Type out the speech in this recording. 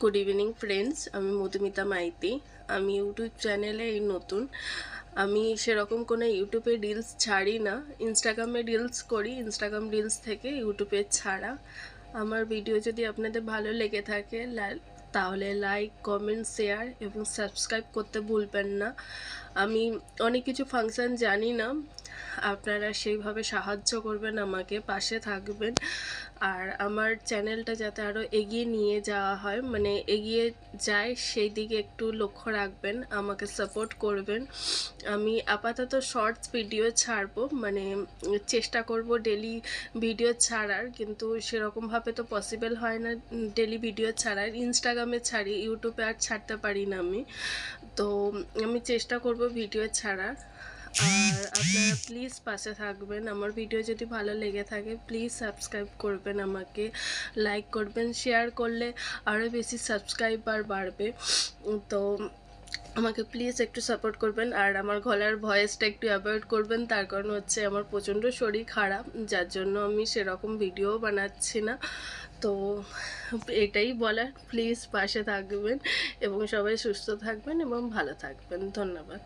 Good evening friends, আমি মধুমিতা মাইতি। আমি YouTube চ্যানেলে এই নতুন। আমি সেরকম কোনো ইউটিউবে রিলস ছাড়ি না, ইনস্টাগ্রামে রিলস করি। ইনস্টাগ্রাম রিলস থেকে ইউটিউবে ছাড়া। আমার ভিডিও যদি আপনাদের ভালো লেগে থাকে তাহলে লাইক, কমেন্ট, শেয়ার এবং সাবস্ক্রাইব করতে ভুলবেন না। আমি অনেক কিছু ফাংশন জানি না, আপনারা সেইভাবে সাহায্য করবেন, আমাকে পাশে থাকবেন। আর আমার চ্যানেলটা যাতে আরও এগিয়ে নিয়ে যাওয়া হয়, মানে এগিয়ে যায়, সেই দিকে একটু লক্ষ্য রাখবেন, আমাকে সাপোর্ট করবেন। আমি আপাতত শর্টস ভিডিও ছাড়বো, মানে চেষ্টা করব ডেলি ভিডিও ছাড়ার, কিন্তু সেরকমভাবে তো পসিবল হয় না ডেলি ভিডিও ছাড়ার। ইনস্টাগ্রামে ছাড়ি, ইউটিউবে আর ছাড়তে পারি না আমি। তো আমি চেষ্টা করব ভিডিও ছাড়ার। আর আপনারা প্লিজ পাশে থাকবেন। আমার ভিডিও যদি ভালো লেগে থাকে প্লিজ সাবস্ক্রাইব করবেন, আমাকে লাইক করবেন, শেয়ার করলে আরও বেশি সাবস্ক্রাইবার বাড়বে। তো আমাকে প্লিজ একটু সাপোর্ট করবেন। আর আমার গলার ভয়েসটা একটু অ্যাভয়েড করবেন, তার কারণ হচ্ছে আমার প্রচণ্ড শরীর খারাপ, যার জন্য আমি সেরকম ভিডিও বানাচ্ছি না। তো এটাই বলার, প্লিজ পাশে থাকবেন এবং সবাই সুস্থ থাকবেন এবং ভালো থাকবেন। ধন্যবাদ।